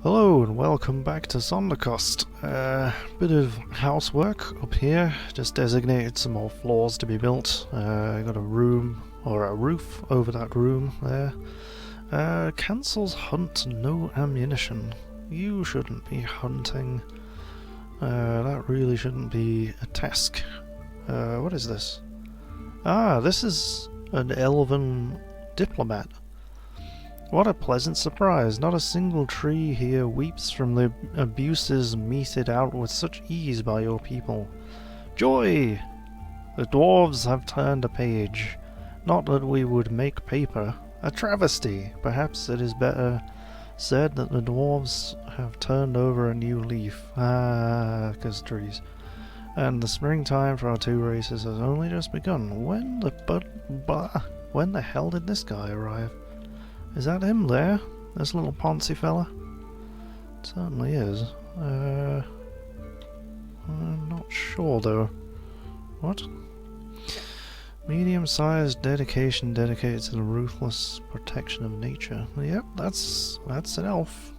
Hello and welcome back to Zondakost. Bit of housework up here, just designated some more floors to be built. Got a room, or a roof over that room there. Cancels hunt, no ammunition. You shouldn't be hunting. That really shouldn't be a task. What is this? Ah, this is an elven diplomat. What a pleasant surprise. Not a single tree here weeps from the abuses meted out with such ease by your people. Joy! The dwarves have turned a page. Not that we would make paper. A travesty! Perhaps it is better said that the dwarves have turned over a new leaf. Ah, 'cause trees. And the springtime for our two races has only just begun. When the hell did this guy arrive? Is that him there? This little poncy fella? It certainly is. I'm not sure though. What? Medium-sized dedication dedicated to the ruthless protection of nature. Yep, that's an elf.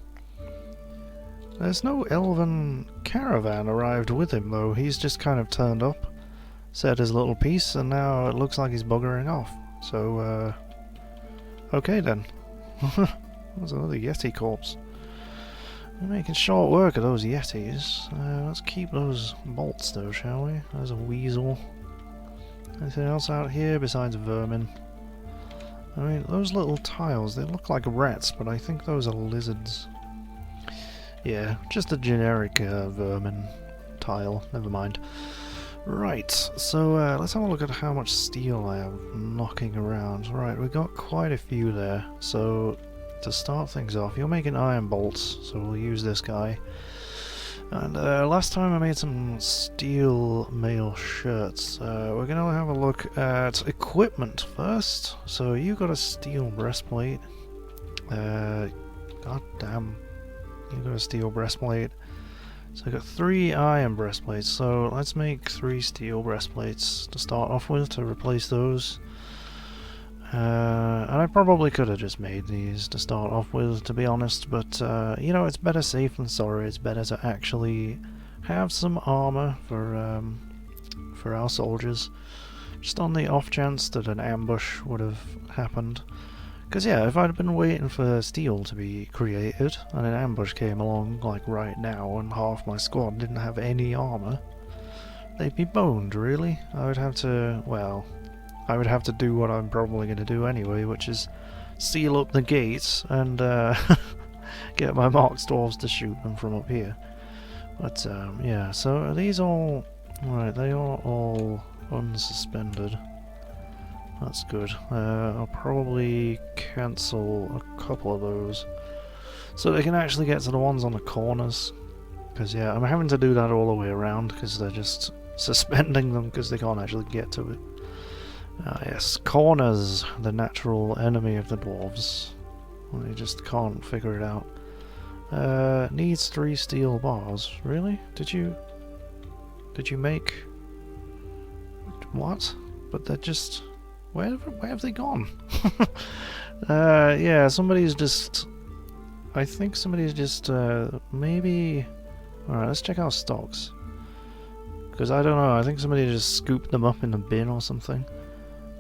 There's no elven caravan arrived with him though. He's just kind of turned up, said his little piece, and now it looks like he's buggering off. So, okay then. There's another Yeti corpse. We're making short work of those Yetis. Let's keep those bolts though, shall we? There's a weasel. Anything else out here besides vermin? I mean, those little tiles, they look like rats, but I think those are lizards. Yeah, just a generic vermin tile, never mind. Right, so let's have a look at how much steel I have knocking around. Right, we've got quite a few there. So, to start things off, you're making iron bolts, so we'll use this guy. And last time I made some steel mail shirts. We're going to have a look at equipment first. So you got a steel breastplate. God damn, you got a steel breastplate. So I got 3 iron breastplates, so let's make 3 steel breastplates to start off with to replace those. And I probably could have just made these to start off with, to be honest, but you know, it's better safe than sorry. It's better to actually have some armor for our soldiers, just on the off chance that an ambush would have happened. Because yeah, if I'd been waiting for steel to be created, and an ambush came along, like right now, and half my squad didn't have any armor, they'd be boned, really. I would have to, well, I would have to do what I'm probably going to do anyway, which is seal up the gates and get my Marks dwarves to shoot them from up here. But yeah, so are these all, right, they are all unsuspended. That's good. I'll probably cancel a couple of those so they can actually get to the ones on the corners. Because yeah, I'm having to do that all the way around because they're just suspending them because they can't actually get to it. Ah yes, corners, the natural enemy of the dwarves. They just can't figure it out. Needs 3 steel bars. Really? Did you make... what? But they're just... Where have they gone? Yeah, somebody's just... I think somebody's just, maybe... Alright, let's check our stocks. Because I don't know, I think somebody just scooped them up in the bin or something.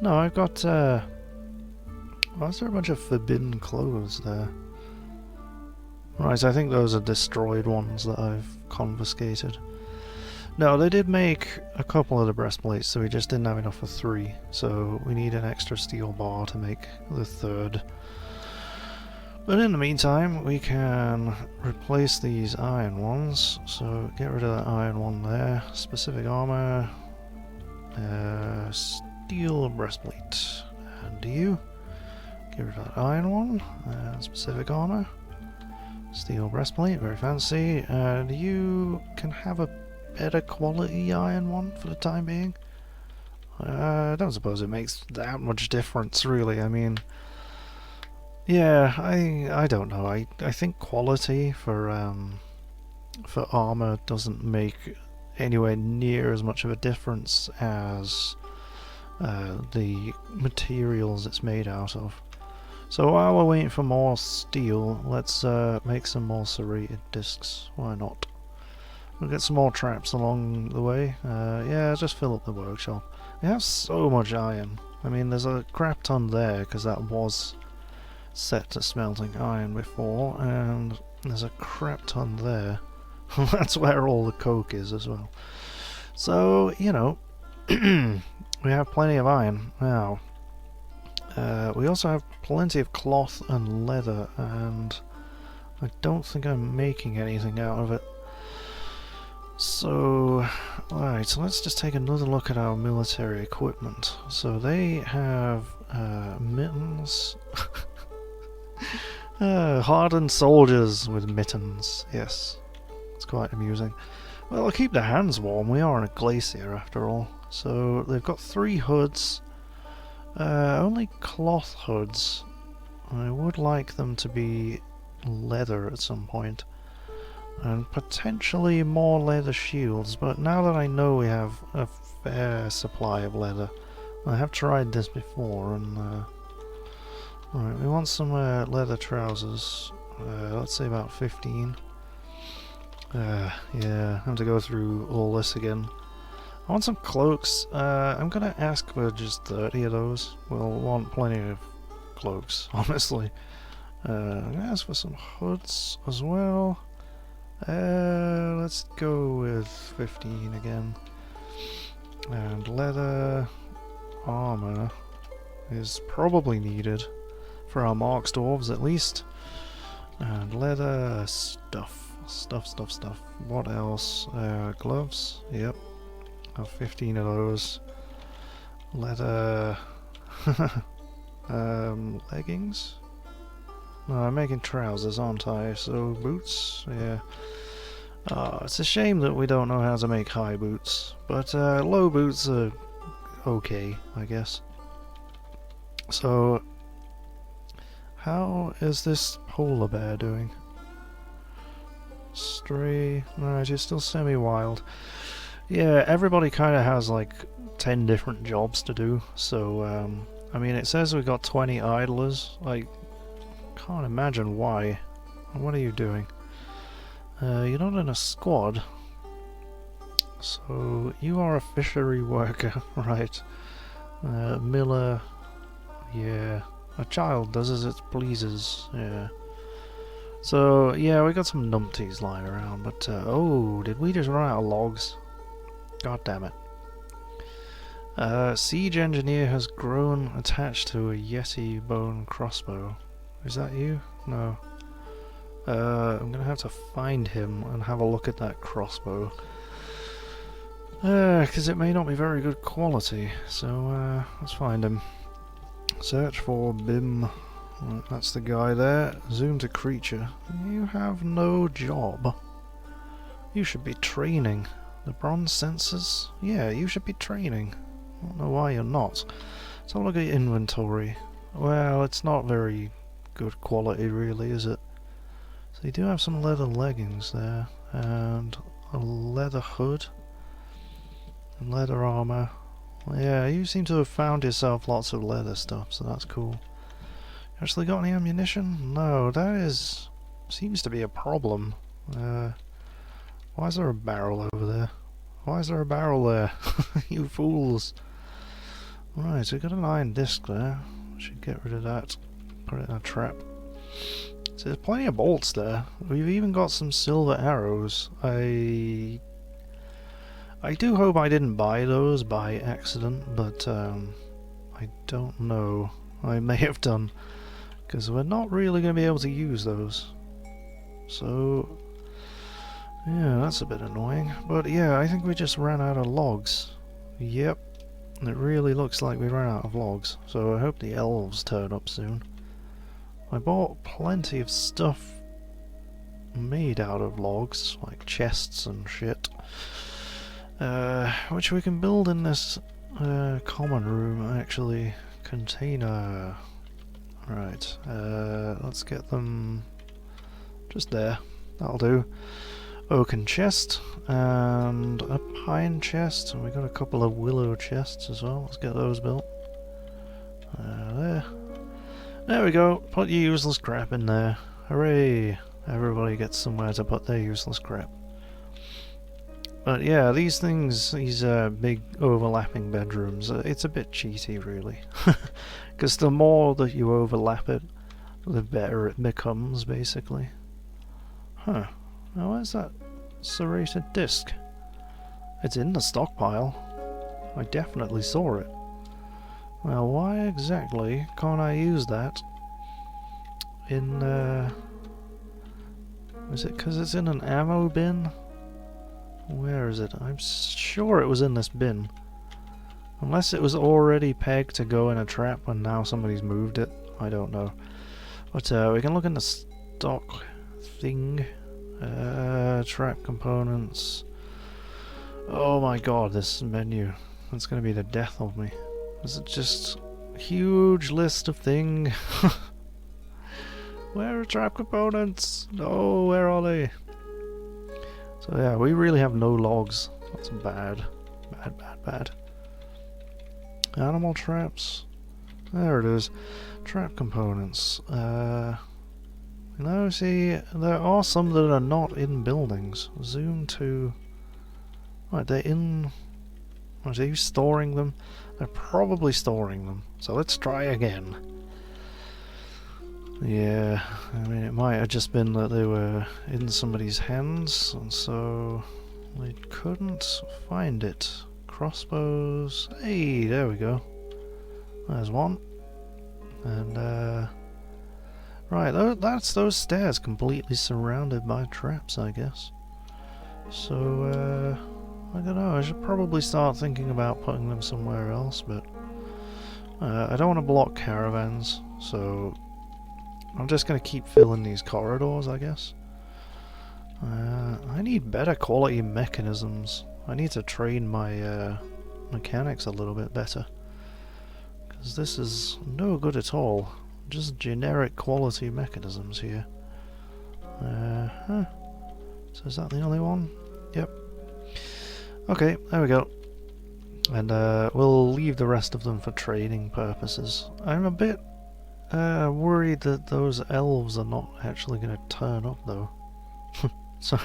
No, I've got, why is there a bunch of forbidden clothes there? Right, I think those are destroyed ones that I've confiscated. No, they did make a couple of the breastplates, so we just didn't have enough for 3. So we need an extra steel bar to make the 3rd. But in the meantime, we can replace these iron ones. So get rid of that iron one there. Specific armor. Steel breastplate. And you. Get rid of that iron one. Specific armor. Steel breastplate, very fancy. And you can have a better quality iron one for the time being. I don't suppose it makes that much difference, really. I mean, yeah, I don't know. I think quality for armor doesn't make anywhere near as much of a difference as the materials it's made out of. So while we're waiting for more steel, let's make some more serrated discs. Why not? We'll get some more traps along the way. Yeah, just fill up the workshop. We have so much iron. I mean, there's a crap ton there because that was set to smelting iron before, and there's a crap ton there. That's where all the coke is as well. So, you know, we have plenty of iron now. We also have plenty of cloth and leather, and I don't think I'm making anything out of it. So, alright, so let's just take another look at our military equipment. So they have mittens. Hardened soldiers with mittens, yes. It's quite amusing. Well, I'll keep their hands warm, we are on a glacier after all. So they've got 3 hoods. Only cloth hoods. I would like them to be leather at some point. And potentially more leather shields, but now that I know we have a fair supply of leather, I have tried this before, and right, we want some leather trousers. Let's say about 15. Yeah, I have to go through all this again. I want some cloaks. I'm gonna ask for just 30 of those. We'll want plenty of cloaks, honestly. I'm gonna ask for some hoods as well. Let's go with 15 again. And leather armor is probably needed for our Marks dwarves at least. And leather stuff. Stuff. What else? Gloves. Yep. Have 15 of those. Leather. Leggings. No, I'm making trousers, aren't I? So boots. Yeah. It's a shame that we don't know how to make high boots, but low boots are okay, I guess. So, how is this polar bear doing? Stray. Alright, he's still semi-wild. Yeah, everybody kind of has like 10 different jobs to do, so, I mean, it says we've got 20 idlers. I can't imagine why. What are you doing? You're not in a squad. So, you are a fishery worker, right. Miller. Yeah. A child does as it pleases, yeah. So, yeah, we got some numpties lying around, but, oh, did we just run out of logs? God damn it. Siege engineer has grown attached to a yeti bone crossbow. Is that you? No. I'm gonna have to find him and have a look at that crossbow. Because it may not be very good quality, so let's find him. Search for Bim. That's the guy there. Zoom to creature. You have no job. You should be training. The bronze sensors? Yeah, you should be training. I don't know why you're not. Let's have a look at your inventory. Well, it's not very good quality really, is it? So you do have some leather leggings there, and a leather hood, and leather armor. Well, yeah, you seem to have found yourself lots of leather stuff, so that's cool. You actually got any ammunition? No, that seems to be a problem. Why is there a barrel over there? Why is there a barrel there? You fools. Right, so we've got an iron disc there. We should get rid of that. Put it in a trap. So there's plenty of bolts there. We've even got some silver arrows. I do hope I didn't buy those by accident, but I don't know. I may have done, because we're not really going to be able to use those. So, yeah, that's a bit annoying. But yeah, I think we just ran out of logs. Yep, it really looks like we ran out of logs. So I hope the elves turn up soon. I bought plenty of stuff made out of logs, like chests and shit, which we can build in this common room, actually. Container. Right, let's get them just there. That'll do. Oaken chest and a pine chest, and we got a couple of willow chests as well. Let's get those built. There. There we go. Put your useless crap in there. Hooray! Everybody gets somewhere to put their useless crap. But yeah, these things, these big overlapping bedrooms, it's a bit cheaty really. Because the more that you overlap it, the better it becomes, basically. Huh. Now where's that serrated disc? It's in the stockpile. I definitely saw it. Well, why exactly can't I use that in, is it because it's in an ammo bin? Where is it? I'm sure it was in this bin. Unless it was already pegged to go in a trap and now somebody's moved it. I don't know. But we can look in the stock thing. Trap components. Oh my god, this menu. It's gonna be the death of me. Is it just a huge list of things? Where are trap components? No, where are they? So yeah, we really have no logs. That's bad. Bad, bad, bad. Animal traps. There it is. Trap components. No, see, there are some that are not in buildings. Zoom to... Right, they're in... Are you storing them? They're probably storing them. So let's try again. Yeah, I mean, it might have just been that they were in somebody's hands, and so they couldn't find it. Crossbows. Hey, there we go. There's one. And, right, that's those stairs completely surrounded by traps, I guess. So, I don't know, I should probably start thinking about putting them somewhere else, but I don't want to block caravans, so I'm just going to keep filling these corridors, I guess. I need better quality mechanisms. I need to train my mechanics a little bit better. Because this is no good at all. Just generic quality mechanisms here. So is that the only one? Yep. Okay, there we go. And we'll leave the rest of them for trading purposes. I'm a bit worried that those elves are not actually going to turn up though. So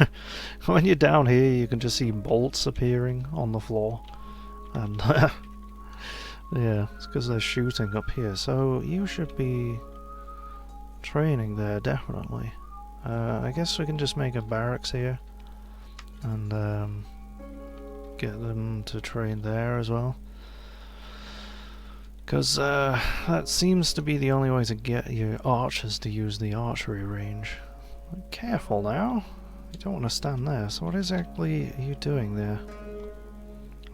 when you're down here you can just see bolts appearing on the floor. And yeah, it's because they're shooting up here. So you should be training there, definitely. I guess we can just make a barracks here. And get them to train there as well. Because that seems to be the only way to get your archers to use the archery range. Careful now. You don't want to stand there. So what exactly are you doing there?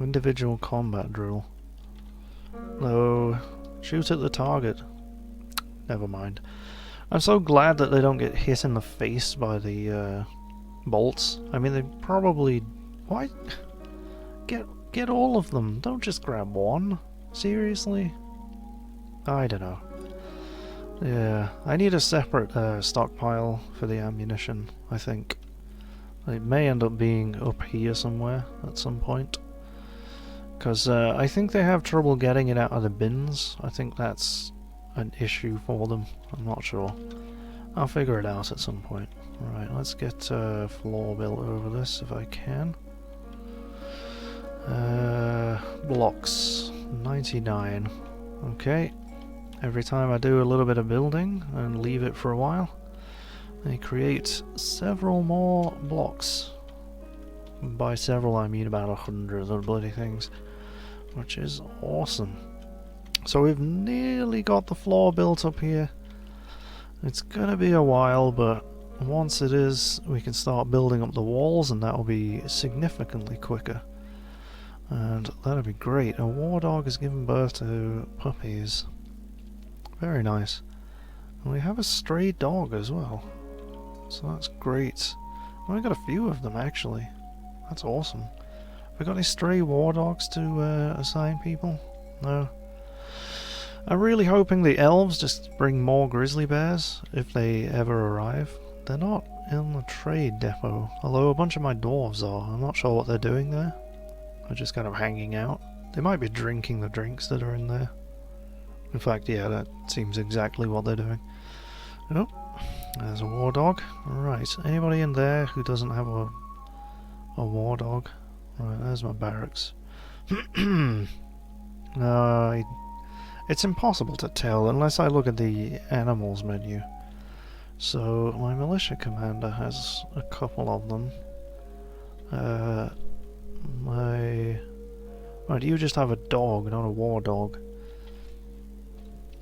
Individual combat drill. No. Shoot at the target. Never mind. I'm so glad that they don't get hit in the face by the bolts. I mean, they probably... Why? Get all of them. Don't just grab one. Seriously? I don't know. Yeah, I need a separate stockpile for the ammunition, I think. It may end up being up here somewhere at some point. Because I think they have trouble getting it out of the bins. I think that's an issue for them. I'm not sure. I'll figure it out at some point. Alright, let's get floor built over this if I can. Blocks. 99. Okay. Every time I do a little bit of building and leave it for a while, they create several more blocks. By several I mean about 100 of the bloody things, which is awesome. So we've nearly got the floor built up here. It's gonna be a while, but once it is, we can start building up the walls, and that will be significantly quicker. And that'll be great. A war dog has given birth to puppies. Very nice. And we have a stray dog as well. So that's great. Well, I got a few of them actually. That's awesome. Have we got any stray war dogs to assign people? No. I'm really hoping the elves just bring more grizzly bears if they ever arrive. They're not in the trade depot, although a bunch of my dwarves are. I'm not sure what they're doing there. They're just kind of hanging out. They might be drinking the drinks that are in there. In fact, yeah, that seems exactly what they're doing. Oh, there's a war dog. Right, anybody in there who doesn't have a war dog? Right, there's my barracks. It's impossible to tell unless I look at the animals menu. So, my militia commander has a couple of them. Right, you just have a dog, not a war dog.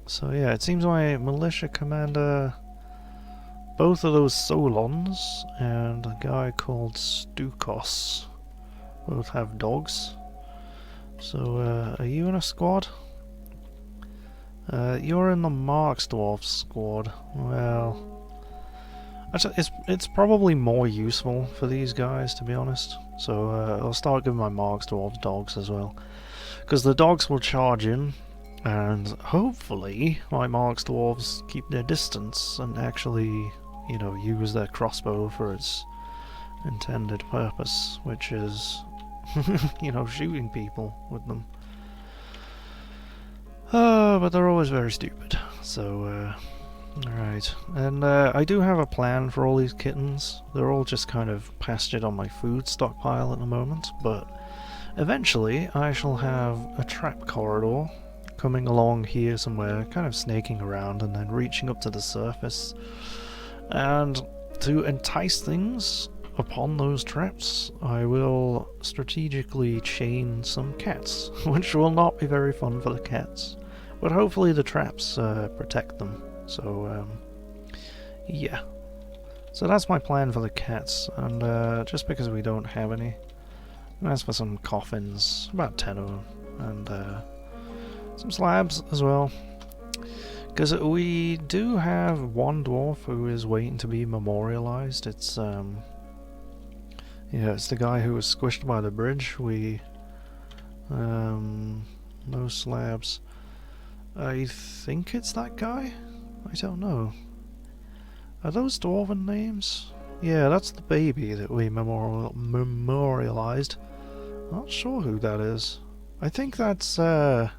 So yeah, it seems my militia commander, both of those Solons and a guy called Stukos, both have dogs. So are you in a squad? You're in the Marks Dwarf squad. Well, actually, it's probably more useful for these guys, to be honest. So I'll start giving my Marks Dwarves dogs as well, because the dogs will charge in, and hopefully my Marks Dwarves keep their distance and actually, you know, use their crossbow for its intended purpose, which is, you know, shooting people with them. But they're always very stupid, so, alright. And I do have a plan for all these kittens. They're all just kind of pastured on my food stockpile at the moment, but eventually I shall have a trap corridor coming along here somewhere, kind of snaking around and then reaching up to the surface. And to entice things upon those traps, I will strategically chain some cats, which will not be very fun for the cats. But hopefully the traps protect them. So, yeah. So that's my plan for the cats, and just because we don't have any, as for some coffins, about 10 of them, and some slabs as well. Because we do have one dwarf who is waiting to be memorialized. It's, yeah, it's the guy who was squished by the bridge. No slabs. I think it's that guy? I don't know. Are those dwarven names? Yeah, that's the baby that we memorialized. Not sure who that is. I think that's, yeah,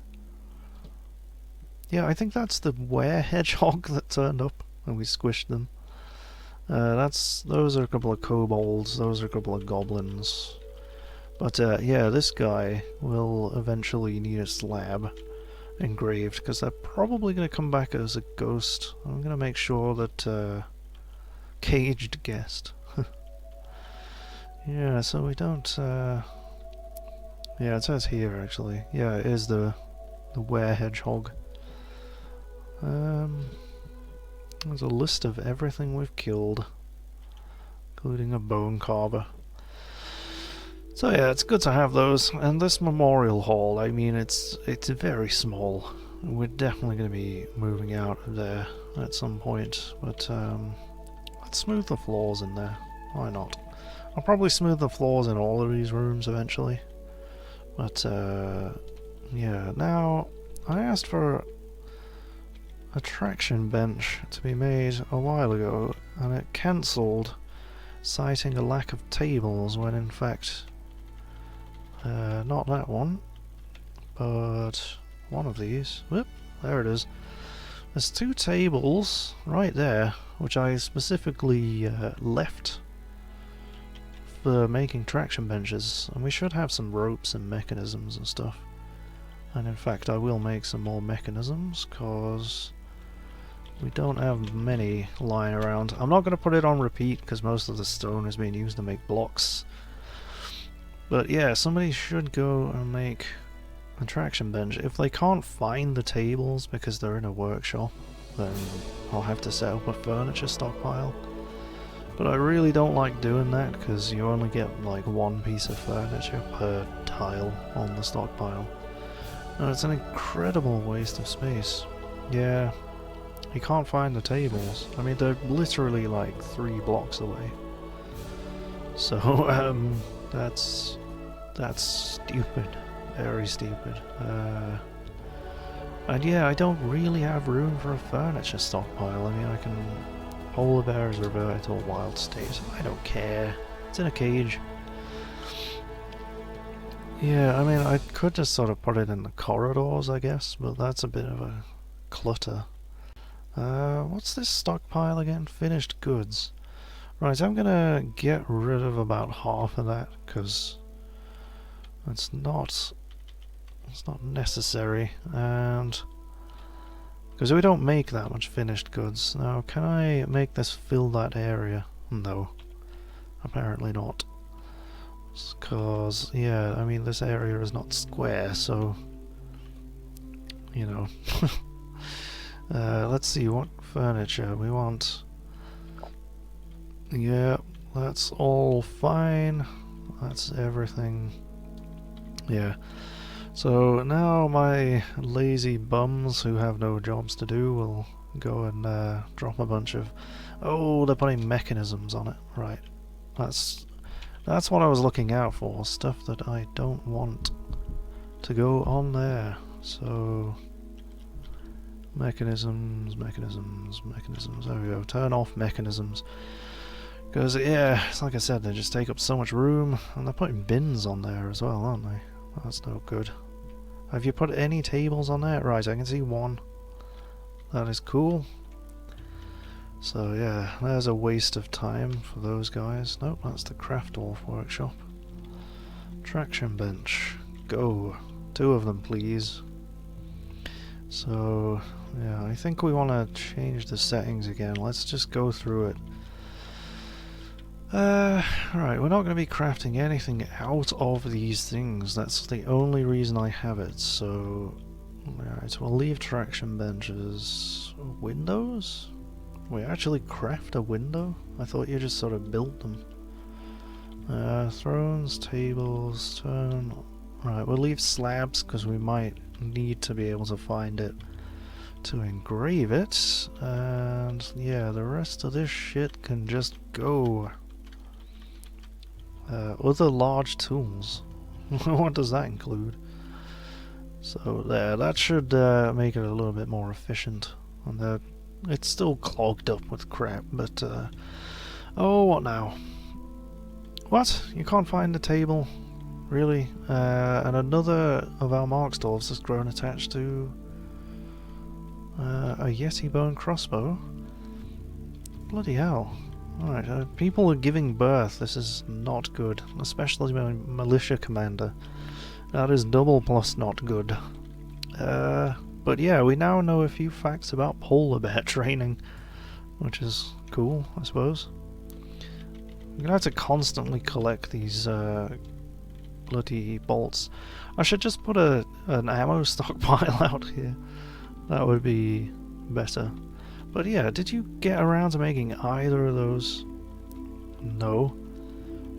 I think that's the were-hedgehog that turned up when we squished them. Those are a couple of kobolds, those are a couple of goblins. But, yeah, this guy will eventually need a slab engraved, because they're probably going to come back as a ghost. I'm going to make sure that, caged guest. Yeah, so we don't, yeah, it says here, actually. Yeah, it is the were-hedgehog. There's a list of everything we've killed, including a bone carver. So yeah, it's good to have those. And this memorial hall, I mean, it's very small. We're definitely going to be moving out of there at some point, but let's smooth the floors in there. Why not? I'll probably smooth the floors in all of these rooms eventually. But yeah, now I asked for a traction bench to be made a while ago, and it cancelled, citing a lack of tables, when in fact not that one, but one of these. Whoop, there it is. There's 2 tables right there, which I specifically left for making traction benches, and we should have some ropes and mechanisms and stuff. And in fact I will make some more mechanisms, cause we don't have many lying around. I'm not going to put it on repeat because most of the stone is being used to make blocks. But yeah, somebody should go and make a traction bench. If they can't find the tables because they're in a workshop, then I'll have to set up a furniture stockpile. But I really don't like doing that because you only get like 1 piece of furniture per tile on the stockpile. And it's an incredible waste of space. Yeah, you can't find the tables. I mean, they're literally like 3 blocks away. So, that's stupid. Very stupid. And yeah, I don't really have room for a furniture stockpile. I mean, I can... Polar bear is reverted to a wild state. I don't care. It's in a cage. Yeah, I mean, I could just sort of put it in the corridors, I guess, but that's a bit of a clutter. What's this stockpile again? Finished goods. Right, I'm gonna get rid of about half of that, because it's not necessary, and because we don't make that much finished goods. Now, can I make this fill that area? No. Apparently not. Because, yeah, I mean, this area is not square, so, you know. Let's see, what furniture we want. Yeah, that's all fine. That's everything. Yeah. So now my lazy bums who have no jobs to do will go and drop a bunch of... Oh, they're putting mechanisms on it. Right. That's what I was looking out for. Stuff that I don't want to go on there. So... Mechanisms. There we go. Turn off mechanisms. Because, yeah, like I said, they just take up so much room. And they're putting bins on there as well, aren't they? That's no good. Have you put any tables on there? Right, I can see one. That is cool. So, yeah, there's a waste of time for those guys. Nope, that's the Craft Dwarf workshop. Traction bench. Go. 2 of them, please. So, yeah, I think we want to change the settings again. Let's just go through it. Right, we're not going to be crafting anything out of these things. That's the only reason I have it. So, alright, we'll leave traction benches. Windows? We actually craft a window? I thought you just sort of built them. Thrones, tables, turn... Right, we'll leave slabs because we might need to be able to find it to engrave it. And yeah, the rest of this shit can just go. Other large tools. What does that include? So there, that should make it a little bit more efficient. And it's still clogged up with crap, but oh, what now? What? You can't find the table? Really? And another of our Marks dwarves has grown attached to a Yeti bone crossbow? Bloody hell. Alright, people are giving birth. This is not good. Especially my militia commander. That is double plus not good. But yeah, we now know a few facts about polar bear training. Which is cool, I suppose. I'm gonna have to constantly collect these bloody bolts. I should just put an ammo stockpile out here. That would be better. But yeah, did you get around to making either of those? No.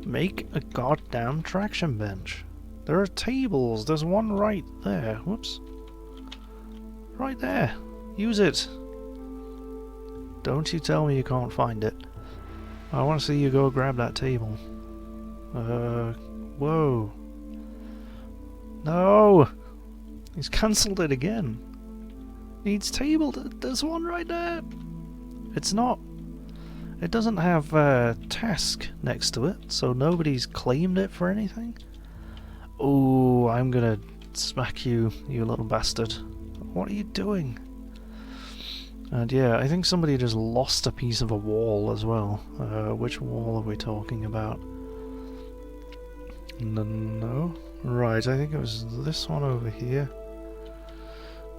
Make a goddamn traction bench. There are tables. There's one right there. Whoops. Right there. Use it. Don't you tell me you can't find it. I want to see you go grab that table. Whoa. No! He's cancelled it again. Needs table. There's one right there. It's not. It doesn't have task next to it, so nobody's claimed it for anything. Oh, I'm gonna smack you, you little bastard. What are you doing? And yeah, I think somebody just lost a piece of a wall as well. Which wall are we talking about? No. Right, I think it was this one over here.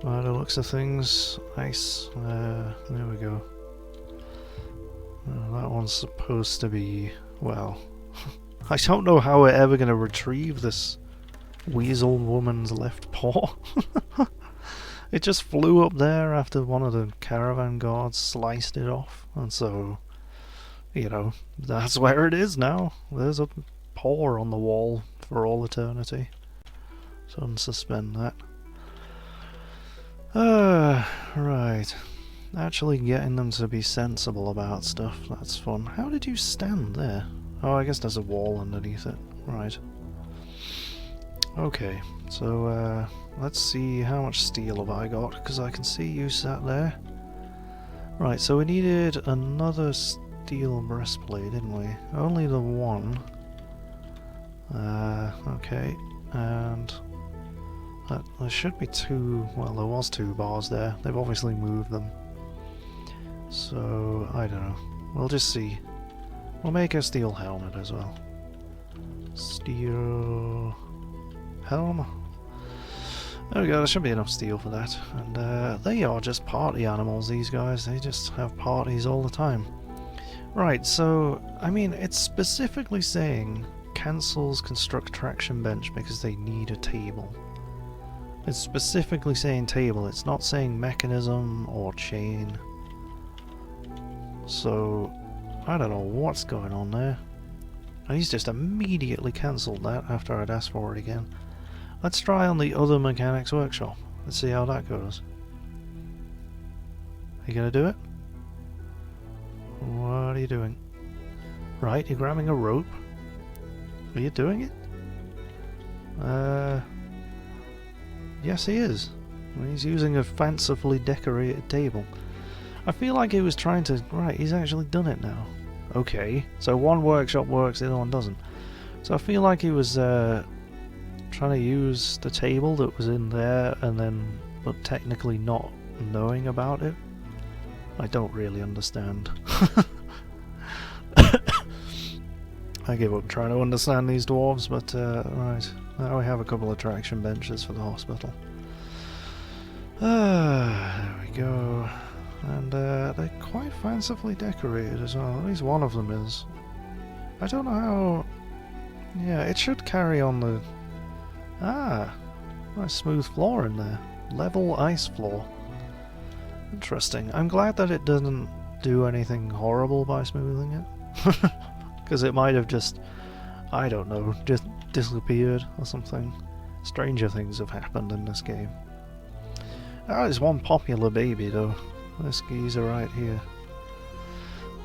By the looks of things, nice. There we go. That one's supposed to be, well, I don't know how we're ever going to retrieve this weasel woman's left paw. It just flew up there after one of the caravan guards sliced it off, and so, you know, that's where it is now. There's a paw on the wall for all eternity. So unsuspend that. Right. Actually getting them to be sensible about stuff, that's fun. How did you stand there? Oh, I guess there's a wall underneath it. Right. Okay, so let's see how much steel have I got, because I can see you sat there. Right, so we needed another steel breastplate, didn't we? Only the one. Okay, and There should be two, well there was two bars there, they've obviously moved them. So, I don't know, we'll just see. We'll make a steel helmet as well. Steel... helm? There we go, there should be enough steel for that. And they are just party animals, these guys, they just have parties all the time. Right, so, I mean, it's specifically saying cancels construct traction bench because they need a table. It's specifically saying table, it's not saying mechanism or chain. So, I don't know what's going on there. And he's just immediately cancelled that after I'd asked for it again. Let's try on the other mechanics workshop. Let's see how that goes. Are you gonna do it? What are you doing? Right, you're grabbing a rope. Are you doing it? Yes he is. He's using a fancifully decorated table. I feel like he was trying to... Right, he's actually done it now. Okay, so one workshop works, the other one doesn't. So I feel like he was trying to use the table that was in there and then... but technically not knowing about it. I don't really understand. I give up trying to understand these dwarves, but right, now we have a couple of traction benches for the hospital. There we go. And they're quite fancifully decorated as well, at least one of them is. I don't know how... yeah, it should carry on the... ah, nice smooth floor in there. Level ice floor. Interesting. I'm glad that it doesn't do anything horrible by smoothing it. Because it might have just, I don't know, just disappeared or something. Stranger things have happened in this game. That is one popular baby though. This geezer right here.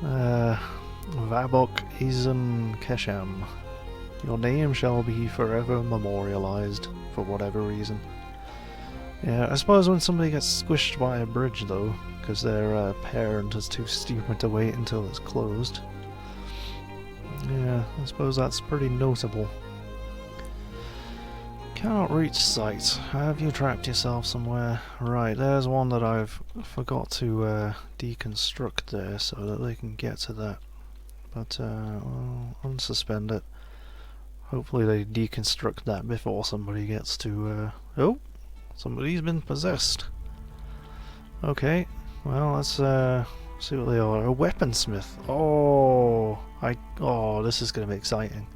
Vabok Izan Kesham. Your name shall be forever memorialized, for whatever reason. Yeah, I suppose when somebody gets squished by a bridge though, because their parent is too stupid to wait until it's closed. Yeah, I suppose that's pretty notable. Cannot reach site. Have you trapped yourself somewhere? Right, there's one that I've forgot to deconstruct there so that they can get to that. But I'll unsuspend it. Hopefully they deconstruct that before somebody gets to... oh! Somebody's been possessed. Okay, well let's see what they are. A weaponsmith. Oh, this is going to be exciting.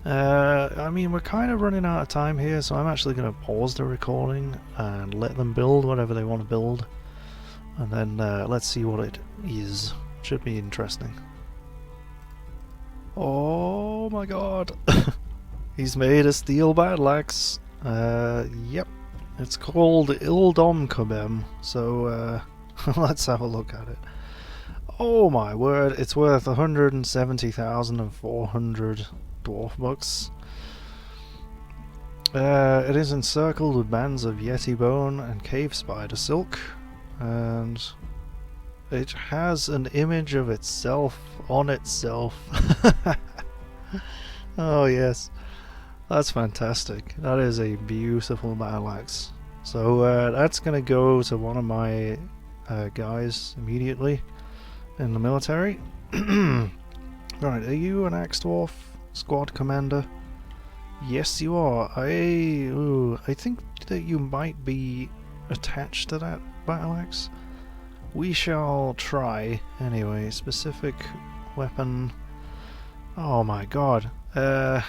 I mean, we're kind of running out of time here, so I'm actually going to pause the recording and let them build whatever they want to build, and then let's see what it is. Should be interesting. Oh my god! He's made a steel battle axe. Yep. It's called Ildom Kabem, so let's have a look at it. Oh my word, it's worth 170,400 dwarf bucks. It is encircled with bands of yeti bone and cave spider silk, and it has an image of itself on itself. Oh yes. That's fantastic. That is a beautiful battle axe. So that's gonna go to one of my guys immediately in the military. Right, are you an axe dwarf squad commander? Yes, you are. I think that you might be attached to that battle axe. We shall try anyway. Specific weapon. Oh my god. Yeah.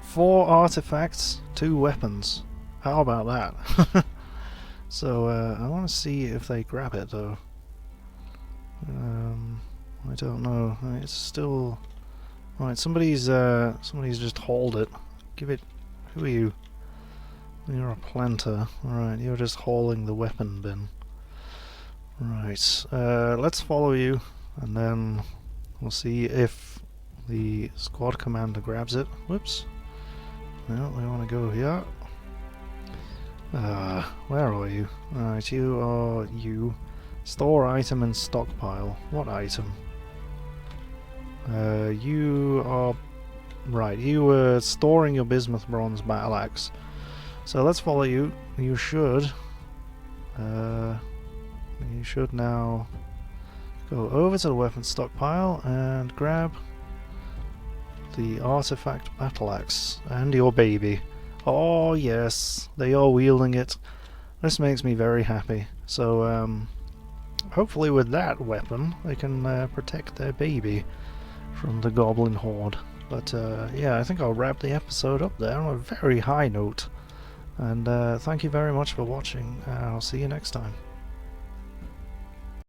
4 artifacts, 2 weapons. How about that? So I want to see if they grab it though. I don't know. It's still right. Somebody's just hauled it. Give it. Who are you? You're a planter. Right. You're just hauling the weapon bin. Right. Let's follow you, and then we'll see if the squad commander grabs it. Whoops. No, we want to go here. Where are you? Right, you are you. Store item and stockpile. What item? You are... right, you were storing your bismuth bronze battle axe. So let's follow you. You should now go over to the weapons stockpile and grab the artifact battle axe and your baby. Oh yes, they are wielding it. This makes me very happy. So hopefully with that weapon they can protect their baby from the goblin horde. But yeah, I think I'll wrap the episode up there on a very high note. And thank you very much for watching. I'll see you next time.